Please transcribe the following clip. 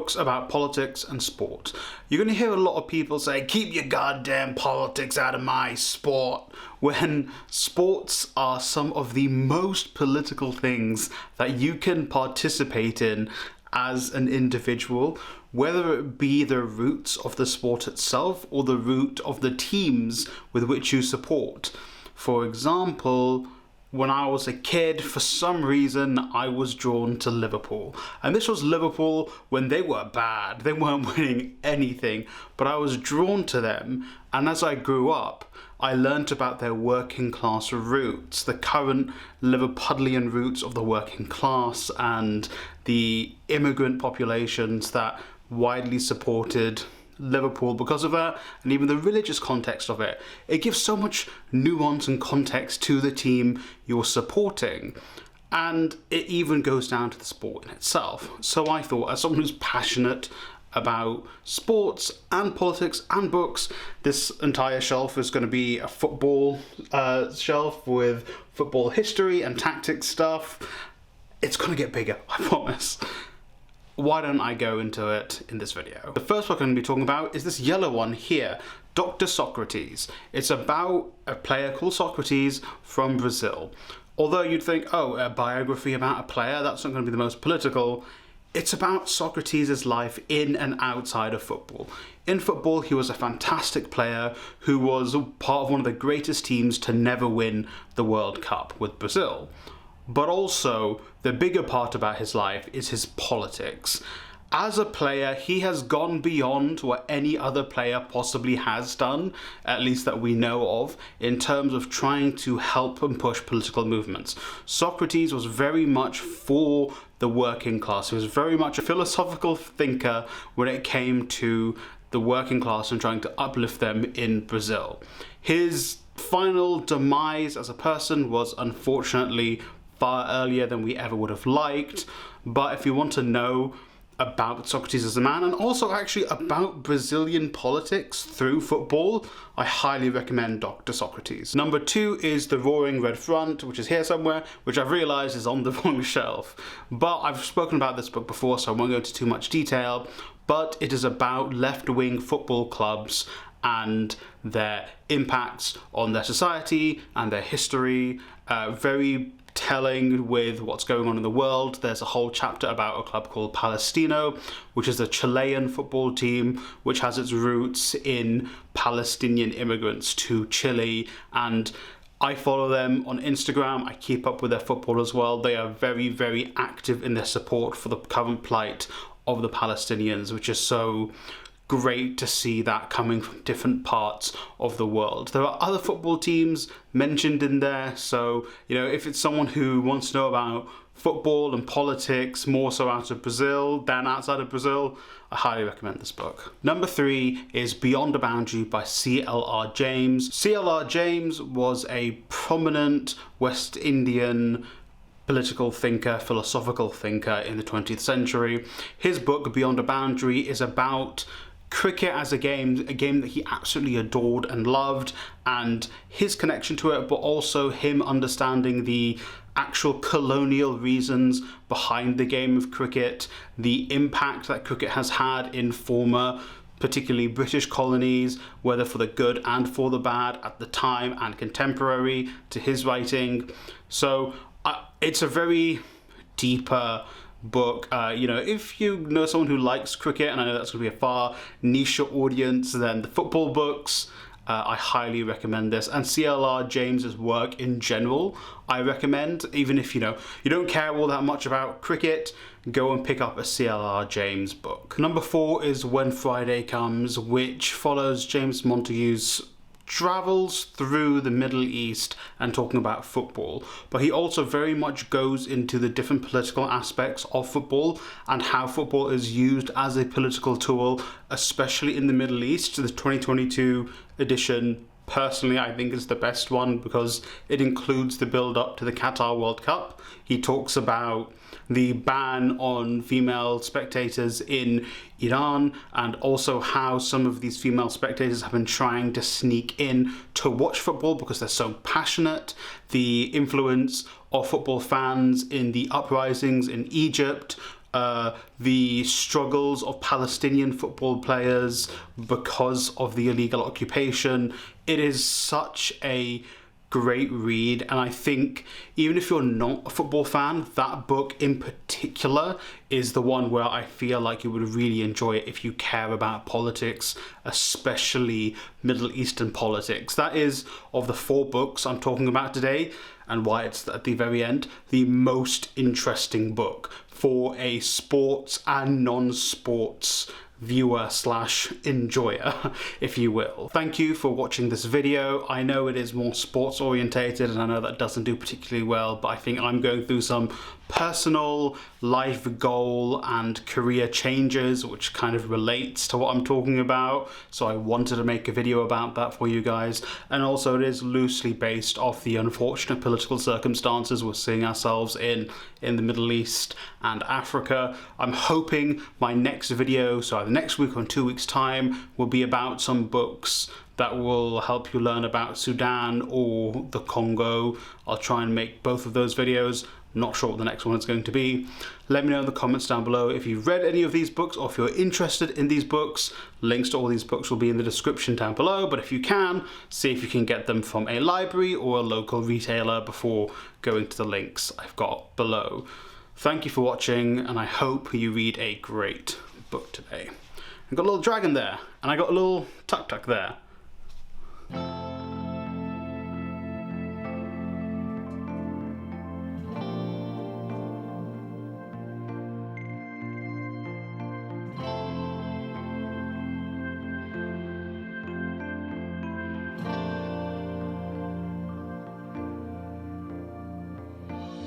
books about politics and sport. You're going to hear a lot of people say, keep your goddamn politics out of my sport, when sports are some of the most political things that you can participate in as an individual, whether it be the roots of the sport itself or the root of the teams with which you support. For example, when I was a kid, for some reason, I was drawn to Liverpool. And this was Liverpool when they were bad. They weren't winning anything, but I was drawn to them. And as I grew up, I learnt about their working class roots, the current Liverpudlian roots of the working class and the immigrant populations that widely supported Liverpool because of that, and even the religious context of it. It gives so much nuance and context to the team you're supporting, and it even goes down to the sport in itself. So I thought, as someone who's passionate about sports and politics and books, this entire shelf is going to be a football shelf with football history and tactics stuff. It's going to get bigger, I promise. Why don't I go into it in this video? The first book I'm going to be talking about is this yellow one here, Dr. Socrates. It's about a player called Socrates from Brazil. Although you'd think, oh, a biography about a player, that's not going to be the most political. It's about Socrates' life in and outside of football. In football, he was a fantastic player who was part of one of the greatest teams to never win the World Cup with Brazil. But also, the bigger part about his life is his politics. As a player, he has gone beyond what any other player possibly has done, at least that we know of, in terms of trying to help and push political movements. Socrates was very much for the working class. He was very much a philosophical thinker when it came to the working class and trying to uplift them in Brazil. His final demise as a person was unfortunately far earlier than we ever would have liked, but if you want to know about Socrates as a man, and also actually about Brazilian politics through football, I highly recommend Dr. Socrates. Number 2 is The Roaring Red Front, which is here somewhere, which I've realised is on the wrong shelf. But I've spoken about this book before, so I won't go into too much detail, but it is about left-wing football clubs and their impacts on their society and their history. Very telling with what's going on in the world. There's a whole chapter about a club called Palestino, which is a Chilean football team which has its roots in Palestinian immigrants to Chile, and I follow them on Instagram. I keep up with their football as well. They are very, very active in their support for the current plight of the Palestinians, which is so great to see that coming from different parts of the world. There are other football teams mentioned in there, so if it's someone who wants to know about football and politics more so out of Brazil than outside of Brazil, I highly recommend this book. Number 3 is Beyond a Boundary by C.L.R. James. C.L.R. James was a prominent West Indian political thinker, philosophical thinker in the 20th century. His book, Beyond a Boundary, is about cricket as a game that he absolutely adored and loved, and his connection to it, but also him understanding the actual colonial reasons behind the game of cricket, the impact that cricket has had in former, particularly British colonies, whether for the good and for the bad at the time and contemporary to his writing. So it's a very deeper book. If you know someone who likes cricket, and I know that's going to be a far niche audience than the football books, I highly recommend this. And C.L.R. James's work in general, I recommend. Even if you don't care all that much about cricket, go and pick up a C.L.R. James book. Number 4 is When Friday Comes, which follows James Montague's travels through the Middle East and talking about football, but he also very much goes into the different political aspects of football and how football is used as a political tool, especially in the Middle East. The 2022 edition, personally, I think is the best one because it includes the build-up to the Qatar World Cup. He talks about the ban on female spectators in Iran, and also how some of these female spectators have been trying to sneak in to watch football because they're so passionate. The influence of football fans in the uprisings in Egypt, the struggles of Palestinian football players because of the illegal occupation. It is such a great read, and I think even if you're not a football fan, that book in particular is the one where I feel like you would really enjoy it if you care about politics, especially Middle Eastern politics. That is, of the 4 books I'm talking about today, and why it's at the very end, the most interesting book for a sports and non-sports viewer slash enjoyer, if you will. Thank you for watching this video. I know it is more sports orientated, and I know that doesn't do particularly well, but I think I'm going through some personal life goal and career changes which kind of relates to what I'm talking about, so I wanted to make a video about that for you guys. And also it is loosely based off the unfortunate political circumstances we're seeing ourselves in the Middle East and Africa. I'm hoping my next video, so either next week or in 2 weeks time, will be about some books that will help you learn about Sudan or the Congo. I'll try and make both of those videos. Not sure what the next one is going to be. Let me know in the comments down below if you've read any of these books or if you're interested in these books. Links to all these books will be in the description down below, but if you can, see if you can get them from a library or a local retailer before going to the links I've got below. Thank you for watching, and I hope you read a great book today. I got a little dragon there, and I got a little tuk-tuk there.